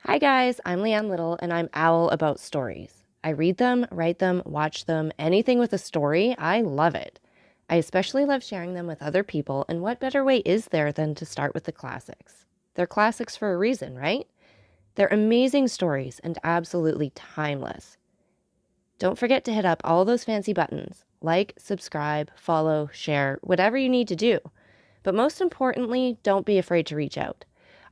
Hi guys, I'm Leanne Little and I'm Owl about stories. I read them, write them, watch them, anything with a story, I love it. I especially love sharing them with other people, and what better way is there than to start with the classics? They're classics for a reason, right? They're amazing stories and absolutely timeless. Don't forget to hit up all those fancy buttons like, subscribe, follow, share, whatever you need to do. But most importantly, don't be afraid to reach out.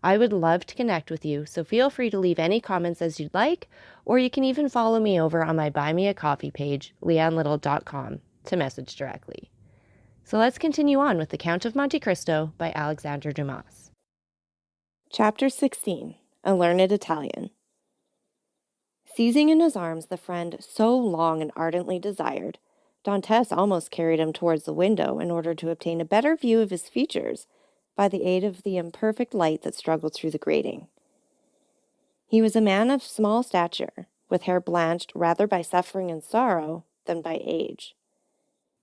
I would love to connect with you, so feel free to leave any comments as you'd like, or you can even follow me over on my Buy Me a Coffee page, leannelittle.com, to message directly. So let's continue on with The Count of Monte Cristo by Alexandre Dumas. Chapter 16. A Learned Italian. Seizing in his arms the friend so long and ardently desired, Dantes almost carried him towards the window in order to obtain a better view of his features by the aid of the imperfect light that struggled through the grating. He was a man of small stature, with hair blanched rather by suffering and sorrow than by age.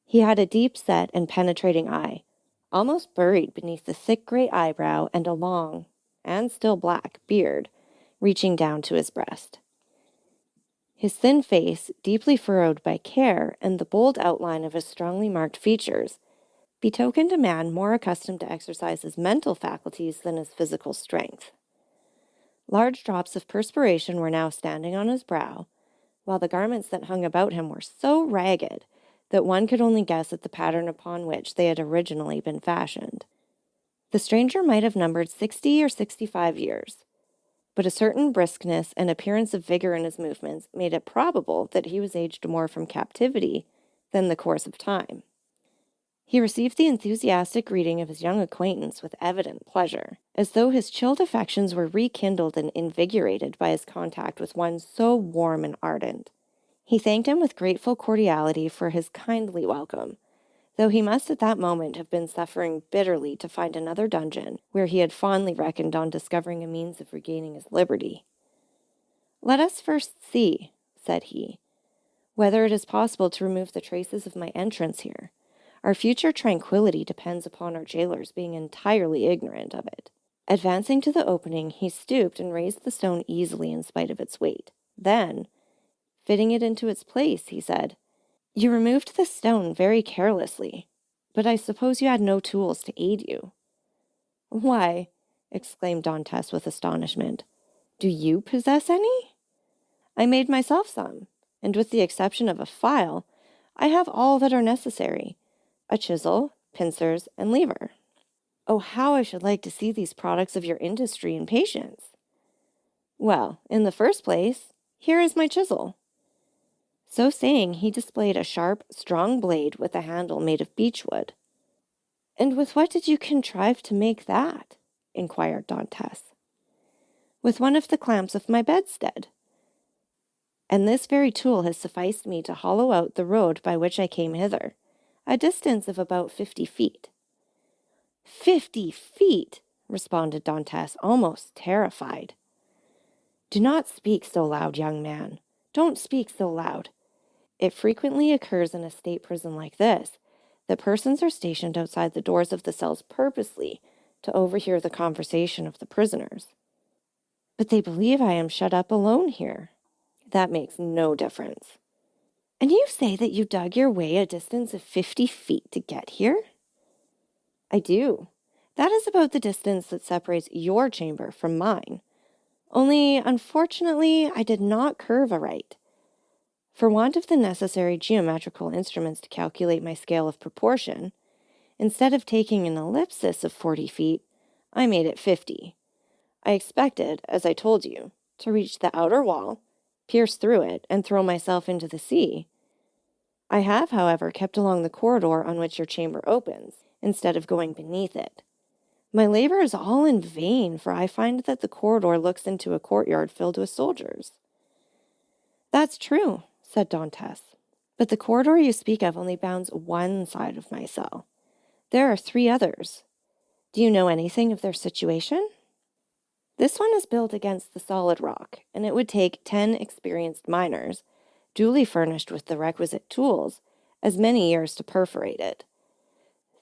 He had a deep-set and penetrating eye, almost buried beneath the thick gray eyebrow, and a long, and still black, beard reaching down to his breast. His thin face, deeply furrowed by care, and the bold outline of his strongly marked features, betokened a man more accustomed to exercise his mental faculties than his physical strength. Large drops of perspiration were now standing on his brow, while the garments that hung about him were so ragged that one could only guess at the pattern upon which they had originally been fashioned. The stranger might have numbered 60 or 65 years, but a certain briskness and appearance of vigor in his movements made it probable that he was aged more from captivity than the course of time. He received the enthusiastic greeting of his young acquaintance with evident pleasure, as though his chilled affections were rekindled and invigorated by his contact with one so warm and ardent. He thanked him with grateful cordiality for his kindly welcome, though he must at that moment have been suffering bitterly to find another dungeon where he had fondly reckoned on discovering a means of regaining his liberty. "Let us first see," said he, "whether it is possible to remove the traces of my entrance here. Our future tranquillity depends upon our jailers being entirely ignorant of it." Advancing to the opening, he stooped and raised the stone easily in spite of its weight. Then, fitting it into its place, he said, "You removed the stone very carelessly, but I suppose you had no tools to aid you." "Why," exclaimed Dantes with astonishment, "do you possess any?" "I made myself some, and with the exception of a file, I have all that are necessary: a chisel, pincers, and lever." "Oh, how I should like to see these products of your industry and patience!" "Well, in the first place, here is my chisel." So saying, he displayed a sharp, strong blade with a handle made of beechwood. "And with what did you contrive to make that?" inquired Dantes. "With one of the clamps of my bedstead. And this very tool has sufficed me to hollow out the road by which I came hither, a distance of about 50 feet. 50 feet! Responded Dantes, almost terrified. "Do not speak so loud, young man. Don't speak so loud. It frequently occurs in a state prison like this that persons are stationed outside the doors of the cells purposely to overhear the conversation of the prisoners. But they believe I am shut up alone here. That makes no difference." "And you say that you dug your way a distance of 50 feet to get here?" "I do. That is about the distance that separates your chamber from mine. Only, unfortunately, I did not curve aright. For want of the necessary geometrical instruments to calculate my scale of proportion, instead of taking an ellipsis of 40 feet, I made it 50. I expected, as I told you, to reach the outer wall, pierce through it, and throw myself into the sea. I have, however, kept along the corridor on which your chamber opens, instead of going beneath it. My labor is all in vain, for I find that the corridor looks into a courtyard filled with soldiers." "That's true," said Dantes, "but the corridor you speak of only bounds one side of my cell. There are 3 others. Do you know anything of their situation?" "This one is built against the solid rock, and it would take 10 experienced miners, duly furnished with the requisite tools, as many years to perforate it.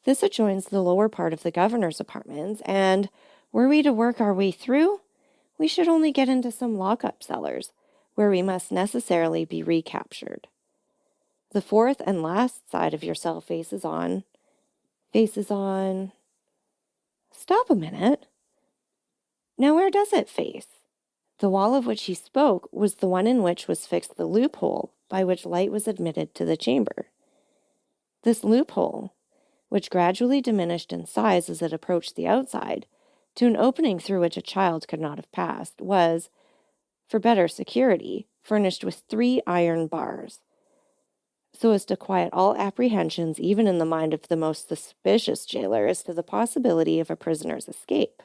This adjoins the lower part of the governor's apartments, and, were we to work our way through, We should only get into some lock-up cellars, where we must necessarily be recaptured. The fourth and last side of your cell faces on. Stop a minute. Now where does it face? The wall of which he spoke was the one in which was fixed the loophole by which light was admitted to the chamber. This loophole, which gradually diminished in size as it approached the outside, to an opening through which a child could not have passed, was, for better security, furnished with 3 iron bars, so as to quiet all apprehensions even in the mind of the most suspicious jailer as to the possibility of a prisoner's escape.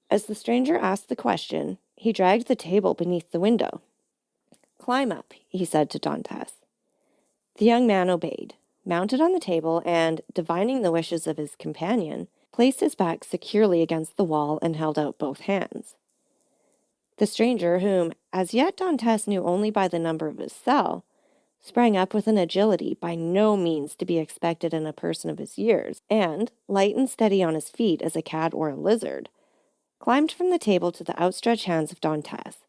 As the stranger asked the question, he dragged the table beneath the window. "Climb up," he said to Dantes. The young man obeyed, mounted on the table, and, divining the wishes of his companion, placed his back securely against the wall and held out both hands. The stranger, whom as yet Dantes knew only by the number of his cell, sprang up with an agility by no means to be expected in a person of his years, and, light and steady on his feet as a cat or a lizard, climbed from the table to the outstretched hands of Dantes,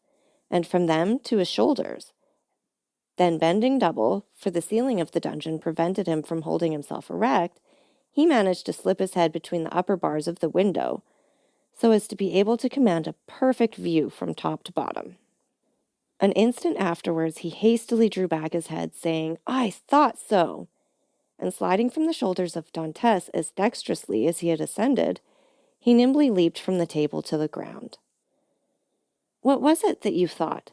and from them to his shoulders. Then, bending double, for the ceiling of the dungeon prevented him from holding himself erect, he managed to slip his head between the upper bars of the window, so as to be able to command a perfect view from top to bottom. An instant afterwards he hastily drew back his head, saying, "I thought so!" and sliding from the shoulders of Dantes as dexterously as he had ascended, he nimbly leaped from the table to the ground. "What was it that you thought?"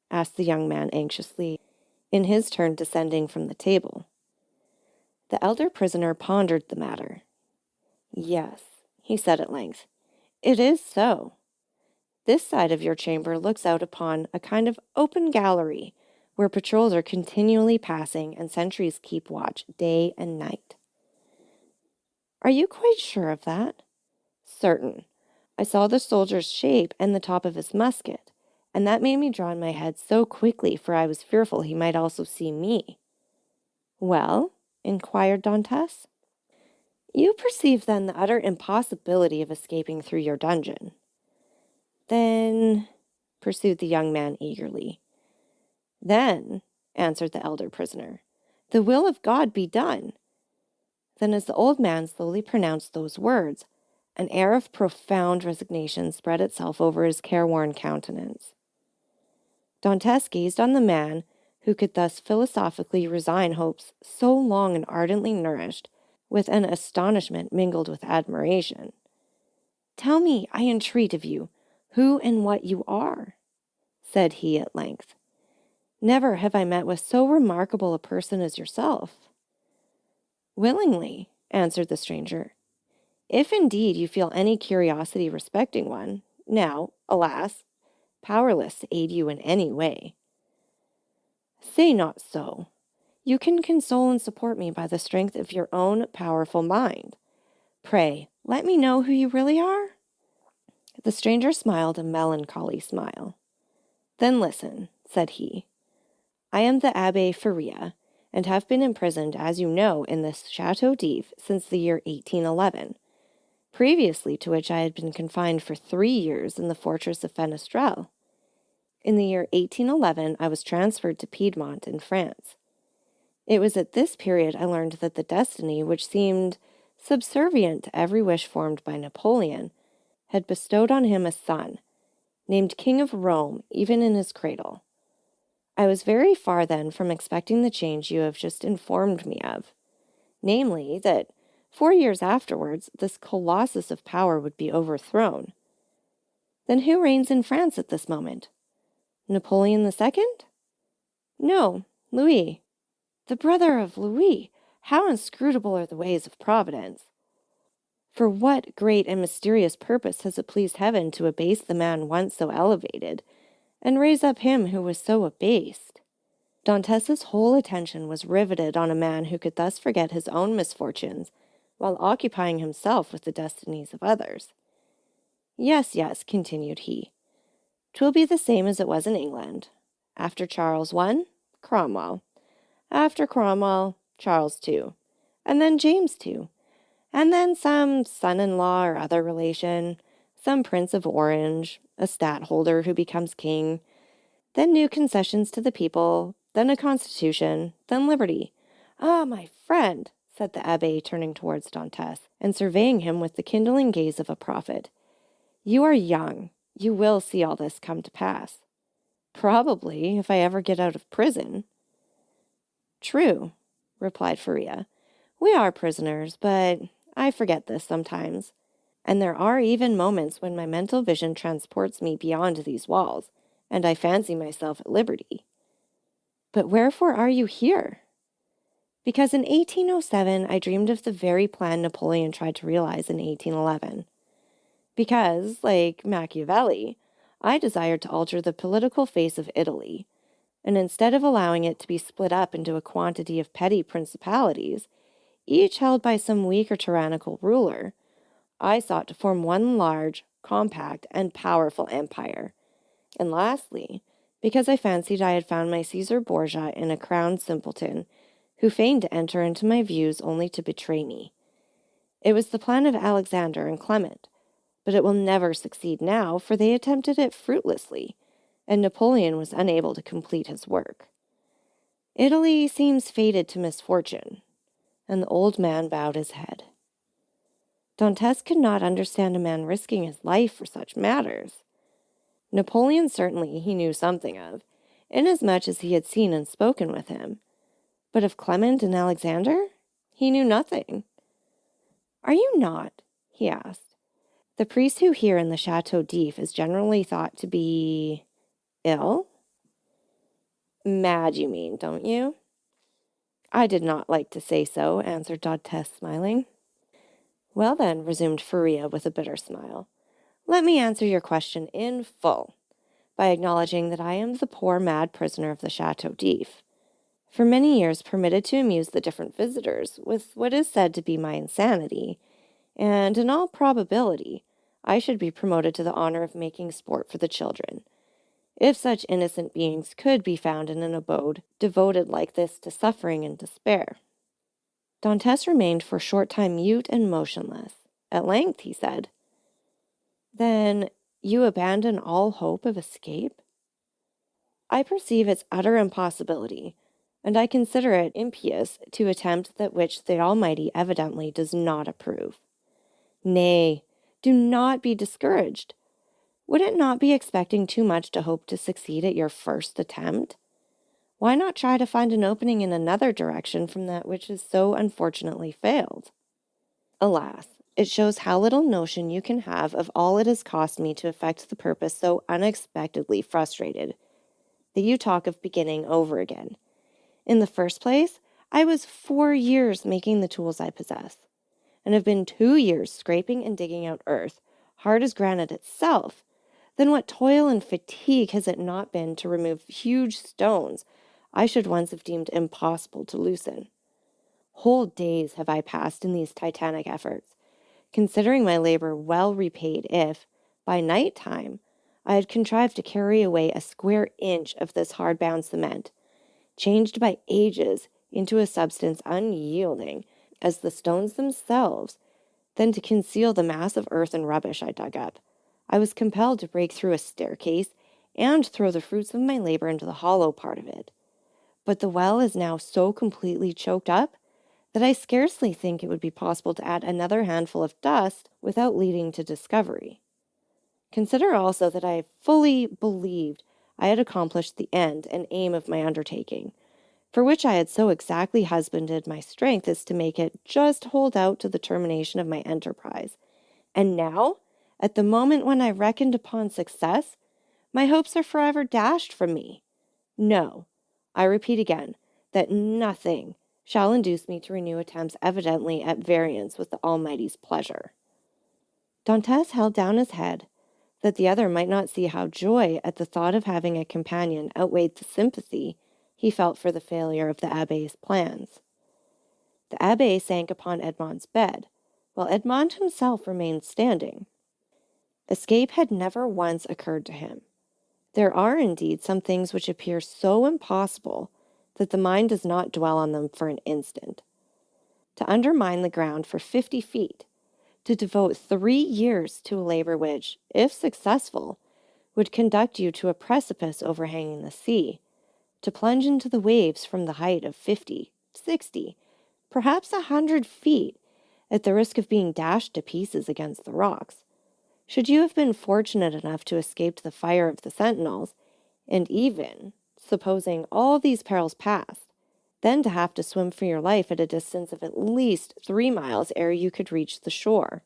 asked the young man anxiously, in his turn descending from the table. The elder prisoner pondered the matter. "Yes," he said at length, "it is so. This side of your chamber looks out upon a kind of open gallery where patrols are continually passing and sentries keep watch day and night." "Are you quite sure of that?" "Certain. I saw the soldier's shape and the top of his musket, and that made me draw in my head so quickly, for I was fearful he might also see me." "Well?" inquired Dantes. "You perceive then the utter impossibility of escaping through your dungeon." "Then," pursued the young man eagerly. "Then," answered the elder prisoner, "the will of God be done." Then, as the old man slowly pronounced those words, an air of profound resignation spread itself over his careworn countenance. Dantes gazed on the man who could thus philosophically resign hopes so long and ardently nourished, with an astonishment mingled with admiration. "Tell me, I entreat of you, who and what you are," said he at length. "Never have I met with so remarkable a person as yourself." "Willingly," answered the stranger, "if indeed you feel any curiosity respecting one, now, alas, powerless to aid you in any way." "Say not so. You can console and support me by the strength of your own powerful mind. Pray, let me know who you really are." The stranger smiled a melancholy smile. "Then listen," said he. "I am the Abbé Faria, and have been imprisoned, as you know, in this Chateau d'If since the year 1811, previously to which I had been confined for 3 years in the fortress of Fenestrelle. In the year 1811 I was transferred to Piedmont in France. It was at this period I learned that the destiny which seemed subservient to every wish formed by Napoleon had bestowed on him a son, named King of Rome, even in his cradle. I was very far then from expecting the change you have just informed me of, namely, that 4 years afterwards this colossus of power would be overthrown. Then who reigns in France at this moment? Napoleon II? No, Louis. The brother of Louis. How inscrutable are the ways of Providence! For what great and mysterious purpose has it pleased heaven to abase the man once so elevated, and raise up him who was so abased? Dantes's whole attention was riveted on a man who could thus forget his own misfortunes while occupying himself with the destinies of others. "Yes, yes," continued he, "'twill be the same as it was in England. After Charles I, Cromwell. After Cromwell, Charles II, and then James II, and then some son-in-law or other relation, Some Prince of Orange, a stadtholder who becomes king, then new concessions to the people, then a constitution, then liberty. Ah, my friend, said the abbe, turning towards Dantes, and surveying him with the kindling gaze of a prophet. You are young. You will see all this come to pass. Probably, if I ever get out of prison. True, replied Faria. We are prisoners, but I forget this sometimes. And there are even moments when my mental vision transports me beyond these walls, and I fancy myself at liberty. But wherefore are you here? Because in 1807 I dreamed of the very plan Napoleon tried to realize in 1811. Because, like Machiavelli, I desired to alter the political face of Italy, and instead of allowing it to be split up into a quantity of petty principalities, each held by some weak or tyrannical ruler, I sought to form one large, compact, and powerful empire. And lastly, because I fancied I had found my Caesar Borgia in a crowned simpleton, who feigned to enter into my views only to betray me. It was the plan of Alexander and Clement, but it will never succeed now, for they attempted it fruitlessly, and Napoleon was unable to complete his work. Italy seems fated to misfortune, and the old man bowed his head. Dantes could not understand a man risking his life for such matters. Napoleon certainly he knew something of, inasmuch as he had seen and spoken with him. But of Clement and Alexander, he knew nothing. Are you not, he asked, the priest who here in the Chateau d'If is generally thought to be ill? Mad, you mean, don't you? I did not like to say so, answered Dantes, smiling. Well then, resumed Faria with a bitter smile, let me answer your question in full, by acknowledging that I am the poor mad prisoner of the Chateau d'If, for many years permitted to amuse the different visitors with what is said to be my insanity, and in all probability I should be promoted to the honor of making sport for the children, if such innocent beings could be found in an abode devoted like this to suffering and despair. Dantes remained for a short time mute and motionless. At length he said, Then you abandon all hope of escape? I perceive its utter impossibility, and I consider it impious to attempt that which the Almighty evidently does not approve. Nay, do not be discouraged. Would it not be expecting too much to hope to succeed at your first attempt? Why not try to find an opening in another direction from that which has so unfortunately failed? Alas, it shows how little notion you can have of all it has cost me to effect the purpose so unexpectedly frustrated, that you talk of beginning over again. In the first place, I was 4 years making the tools I possess, and have been 2 years scraping and digging out earth, hard as granite itself. Then what toil and fatigue has it not been to remove huge stones I should once have deemed impossible to loosen? Whole days have I passed in these titanic efforts, considering my labor well repaid if, by night time, I had contrived to carry away a square inch of this hard-bound cement, changed by ages into a substance unyielding as the stones themselves. Then to conceal the mass of earth and rubbish I dug up, I was compelled to break through a staircase and throw the fruits of my labor into the hollow part of it. But the well is now so completely choked up that I scarcely think it would be possible to add another handful of dust without leading to discovery. Consider also that I fully believed I had accomplished the end and aim of my undertaking, for which I had so exactly husbanded my strength as to make it just hold out to the termination of my enterprise. And now, at the moment when I reckoned upon success, my hopes are forever dashed from me. No, I repeat again, that nothing shall induce me to renew attempts evidently at variance with the Almighty's pleasure. Dantes held down his head, that the other might not see how joy at the thought of having a companion outweighed the sympathy he felt for the failure of the abbe's plans. The abbe sank upon Edmond's bed, while Edmond himself remained standing. Escape had never once occurred to him. There are indeed some things which appear so impossible that the mind does not dwell on them for an instant. To undermine the ground for 50 feet, to devote 3 years to a labor which, if successful, would conduct you to a precipice overhanging the sea, to plunge into the waves from the height of 50, 60, perhaps 100 feet, at the risk of being dashed to pieces against the rocks. Should you have been fortunate enough to escape the fire of the sentinels, and even, supposing all these perils passed, then to have to swim for your life at a distance of at least 3 miles ere you could reach the shore,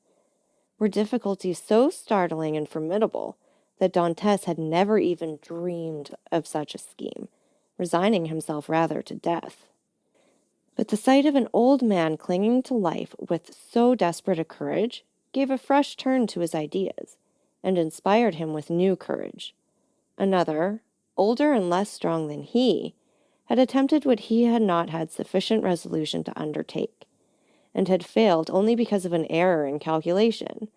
were difficulties so startling and formidable that Dantes had never even dreamed of such a scheme, resigning himself rather to death. But the sight of an old man clinging to life with so desperate a courage gave a fresh turn to his ideas, and inspired him with new courage. Another, older and less strong than he, had attempted what he had not had sufficient resolution to undertake, and had failed only because of an error in calculation.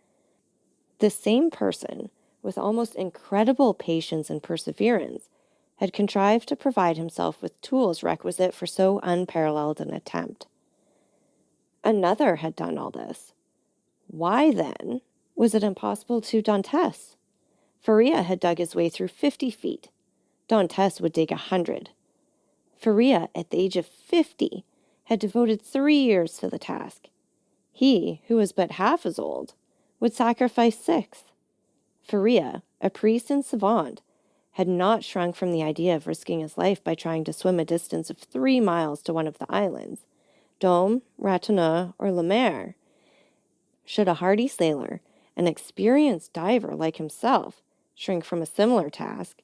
This same person, with almost incredible patience and perseverance, had contrived to provide himself with tools requisite for so unparalleled an attempt. Another had done all this. Why, then, was it impossible to Dantes? Faria had dug his way through 50 feet. Dantes would dig 100. Faria, at the age of 50, had devoted 3 years to the task. He, who was but half as old, would sacrifice 6. Faria, a priest and savant, had not shrunk from the idea of risking his life by trying to swim a distance of 3 miles to one of the islands, Dome, Ratonneau, or Le Maire. Should a hardy sailor, an experienced diver like himself, shrink from a similar task,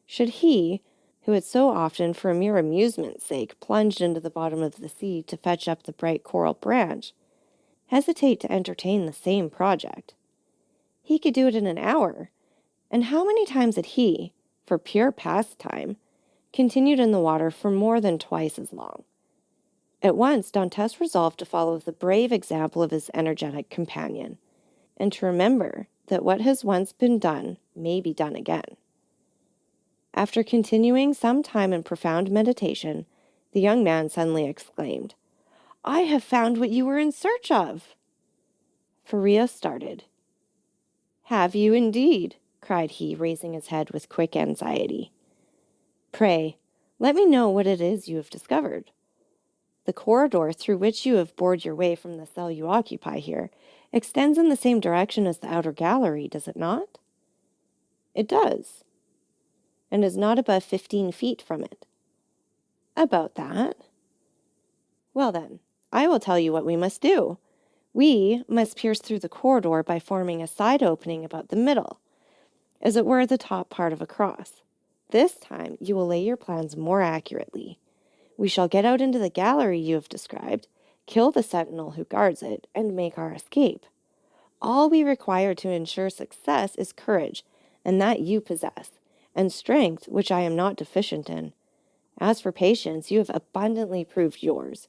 should he, who had so often for a mere amusement's sake plunged into the bottom of the sea to fetch up the bright coral branch, hesitate to entertain the same project? He could do it in an hour, and how many times had he, for pure pastime, continued in the water for more than twice as long? At once Dantes resolved to follow the brave example of his energetic companion, and to remember that what has once been done may be done again. After continuing some time in profound meditation, the young man suddenly exclaimed, "I have found what you were in search of!" Faria started. "Have you indeed?" cried he, raising his head with quick anxiety. "Pray, let me know what it is you have discovered. The corridor through which you have bored your way from the cell you occupy here extends in the same direction as the outer gallery, does it not?" "It does." "And is not above 15 feet from it?" "About that." "Well then, I will tell you what we must do. We must pierce through the corridor by forming a side opening about the middle, as it were the top part of a cross. This time you will lay your plans more accurately. We shall get out into the gallery you have described, kill the sentinel who guards it, and make our escape. All we require to ensure success is courage, and that you possess, and strength, which I am not deficient in. As for patience, you have abundantly proved yours.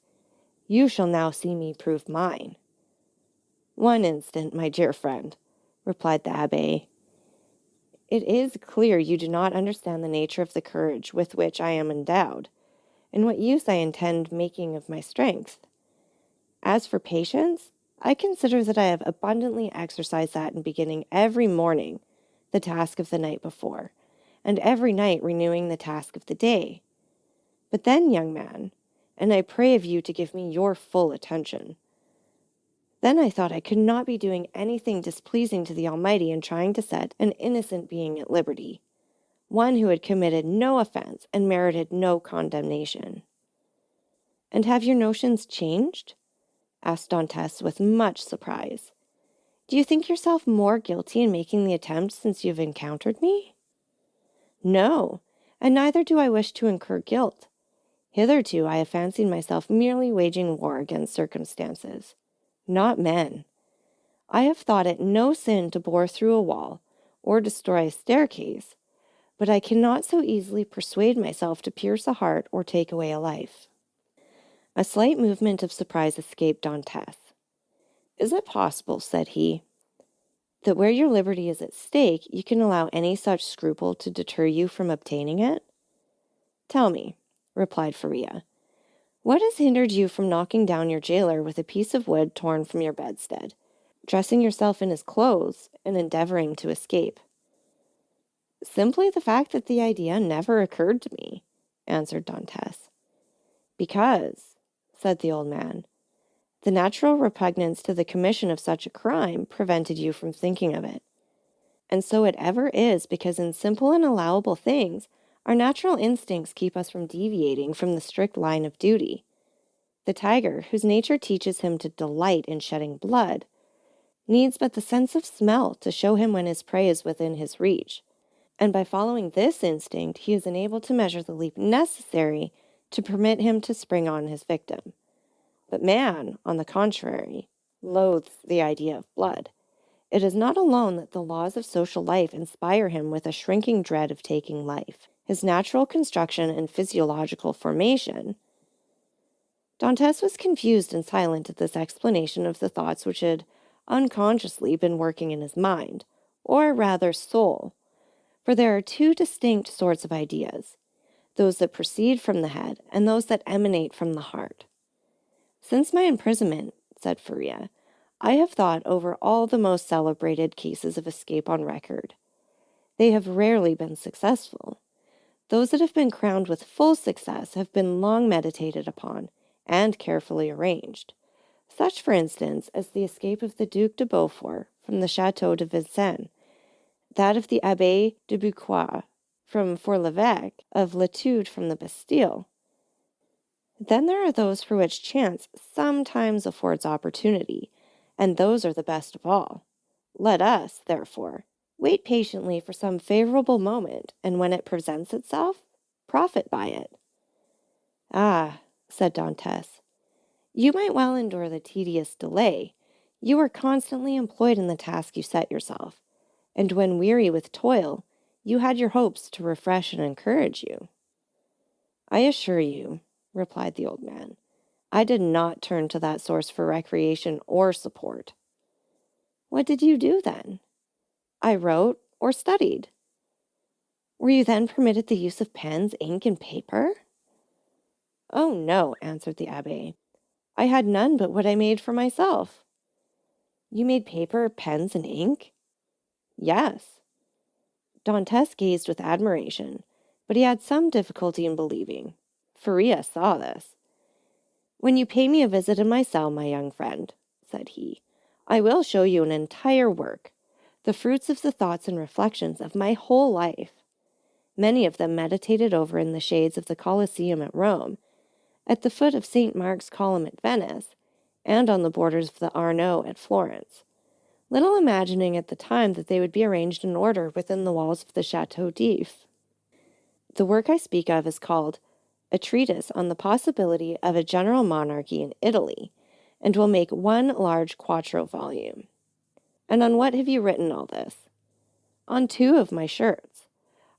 You shall now see me prove mine." "One instant, my dear friend," replied the abbé. "It is clear you do not understand the nature of the courage with which I am endowed, and what use I intend making of my strength. As for patience, I consider that I have abundantly exercised that in beginning every morning the task of the night before, and every night renewing the task of the day. But then, young man, and I pray of you to give me your full attention, then I thought I could not be doing anything displeasing to the Almighty in trying to set an innocent being at liberty, one who had committed no offense and merited no condemnation." "And have your notions changed?" asked Dantes with much surprise. "Do you think yourself more guilty in making the attempt since you have encountered me?" "No, and neither do I wish to incur guilt. Hitherto I have fancied myself merely waging war against circumstances, not men. I have thought it no sin to bore through a wall or destroy a staircase, but I cannot so easily persuade myself to pierce a heart or take away a life." A slight movement of surprise escaped Dantes. "Is it possible," said he, "that where your liberty is at stake, you can allow any such scruple to deter you from obtaining it?" "Tell me," replied Faria, "what has hindered you from knocking down your jailer with a piece of wood torn from your bedstead? dressing yourself in his clothes and endeavoring to escape. Simply the fact that the idea never occurred to me, answered Dantes. Because, said the old man, the natural repugnance to the commission of such a crime prevented you from thinking of it. And so it ever is, because in simple and allowable things, our natural instincts keep us from deviating from the strict line of duty. The tiger, whose nature teaches him to delight in shedding blood, needs but the sense of smell to show him when his prey is within his reach. And by following this instinct, he is enabled to measure the leap necessary to permit him to spring on his victim. But man, on the contrary, loathes the idea of blood. It is not alone that the laws of social life inspire him with a shrinking dread of taking life. His natural construction and physiological formation. Dantes was confused and silent at this explanation of the thoughts which had unconsciously been working in his mind, or rather soul, for there are two distinct sorts of ideas, those that proceed from the head and those that emanate from the heart. Since my imprisonment, said Faria, I have thought over all the most celebrated cases of escape on record. They have rarely been successful. Those that have been crowned with full success have been long meditated upon and carefully arranged. Such, for instance, as the escape of the Duc de Beaufort from the Château de Vincennes, that of the Abbé de Bucquoy from for l'Évêque, of Latude from the Bastille. Then there are those for which chance sometimes affords opportunity, and those are the best of all. Let us, therefore, wait patiently for some favorable moment, and when it presents itself, profit by it. Ah, said Dantes, you might well endure the tedious delay. You are constantly employed in the task you set yourself, and when weary with toil, you had your hopes to refresh and encourage you. I assure you, replied the old man, I did not turn to that source for recreation or support. What did you do then? I wrote or studied. Were you then permitted the use of pens, ink, and paper? Oh, no, answered the abbé. I had none but what I made for myself. You made paper, pens, and ink? Yes. Dantes gazed with admiration, but he had some difficulty in believing. Faria saw this. When you pay me a visit in my cell, my young friend, said he, I will show you an entire work, the fruits of the thoughts and reflections of my whole life, many of them meditated over in the shades of the Colosseum at Rome, at the foot of St. Mark's Column at Venice, and on the borders of the Arno at Florence, little imagining at the time that they would be arranged in order within the walls of the Château d'If. The work I speak of is called A Treatise on the Possibility of a General Monarchy in Italy, and will make one large quarto volume. And on what have you written all this? On 2 of my shirts.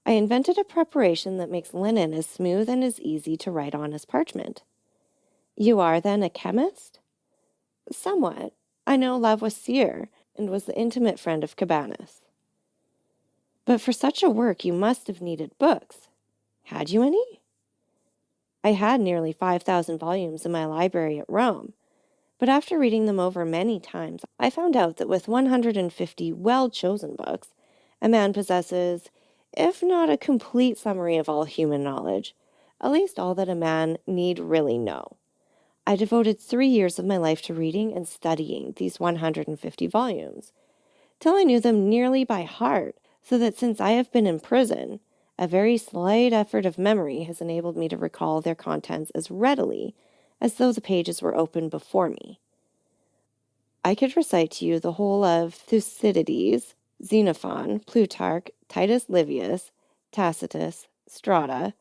I invented a preparation that makes linen as smooth and as easy to write on as parchment. You are, then, a chemist? Somewhat. I know Lavoisier, and was the intimate friend of Cabanis. But for such a work you must have needed books. Had you any? I had nearly 5,000 volumes in my library at Rome, but after reading them over many times, I found out that with 150 well-chosen books, a man possesses, if not a complete summary of all human knowledge, at least all that a man need really know. I devoted 3 years of my life to reading and studying these 150 volumes, till I knew them nearly by heart, so that since I have been in prison, a very slight effort of memory has enabled me to recall their contents as readily as though the pages were open before me. I could recite to you the whole of Thucydides, Xenophon, Plutarch, Titus Livius, Tacitus, Strada,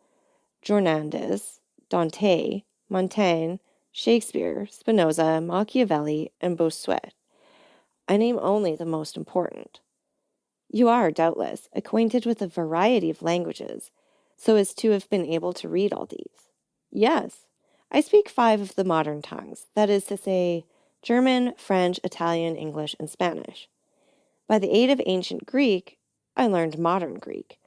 Jornandes, Dante, Montaigne, Shakespeare, Spinoza, Machiavelli, and Bossuet. I name only the most important. You are, doubtless, acquainted with a variety of languages, so as to have been able to read all these. Yes, I speak 5 of the modern tongues, that is to say, German, French, Italian, English, and Spanish. By the aid of ancient Greek, I learned modern Greek.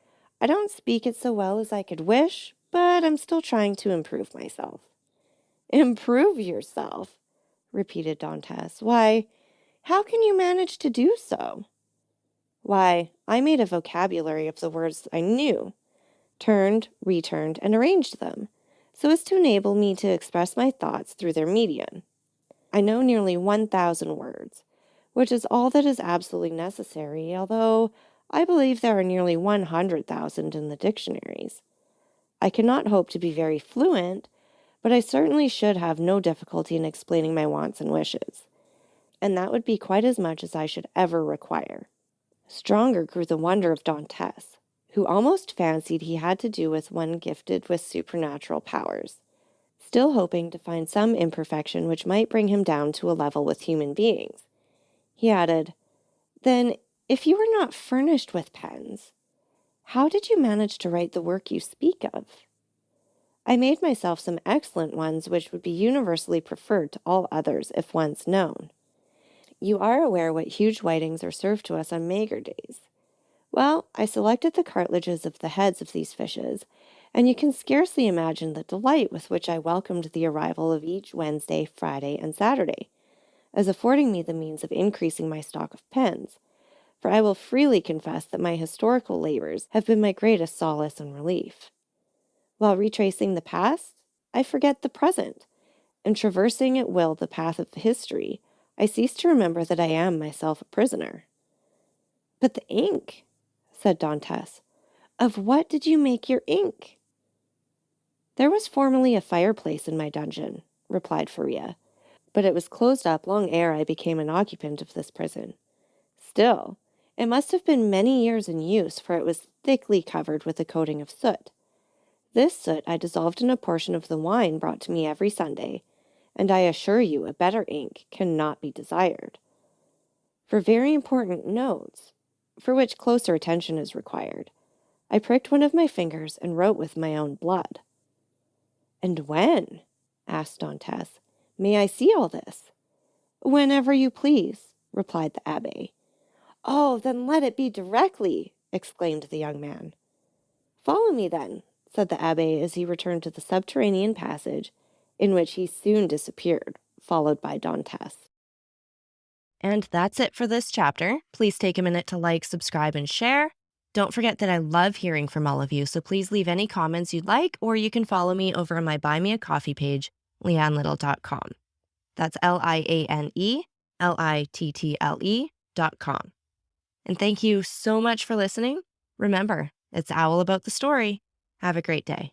I don't speak it so well as I could wish, but I'm still trying to improve myself. Improve yourself, repeated Dantes. Why, How can you manage to do so? Why, I made a vocabulary of the words I knew, turned, returned, and arranged them, so as to enable me to express my thoughts through their medium. I know nearly 1,000 words, which is all that is absolutely necessary, although I believe there are nearly 100,000 in the dictionaries. I cannot hope to be very fluent, but I certainly should have no difficulty in explaining my wants and wishes, and that would be quite as much as I should ever require. Stronger grew the wonder of Dantes, who almost fancied he had to do with one gifted with supernatural powers. Still hoping to find some imperfection which might bring him down to a level with human beings, he added, "Then, if you were not furnished with pens, how did you manage to write the work you speak of?" "I made myself some excellent ones which would be universally preferred to all others if once known. You are aware what huge whitings are served to us on mager days. Well, I selected the cartilages of the heads of these fishes, and you can scarcely imagine the delight with which I welcomed the arrival of each Wednesday, Friday, and Saturday, as affording me the means of increasing my stock of pens, for I will freely confess that my historical labors have been my greatest solace and relief. While retracing the past, I forget the present, and traversing at will the path of history, I cease to remember that I am myself a prisoner." "But the ink," said Dantes. "Of what did you make your ink?" "There was formerly a fireplace in my dungeon," replied Faria, "but it was closed up long ere I became an occupant of this prison. Still, it must have been many years in use, for it was thickly covered with a coating of soot. This soot I dissolved in a portion of the wine brought to me every Sunday, and I assure you a better ink cannot be desired. For very important notes, for which closer attention is required, I pricked one of my fingers and wrote with my own blood." "And when?" asked Dantes. "May I see all this?" "Whenever you please," replied the abbé. "Oh, then let it be directly!" exclaimed the young man. "Follow me, then," said the abbé as he returned to the subterranean passage, in which he soon disappeared, followed by Dantes. And that's it for this chapter. Please take a minute to like, subscribe, and share. Don't forget that I love hearing from all of you, so please leave any comments you'd like, or you can follow me over on my Buy Me a Coffee page, leannelittle.com. That's LIANELITTLE.com. And thank you so much for listening. Remember, it's Owl About the Story. Have a great day.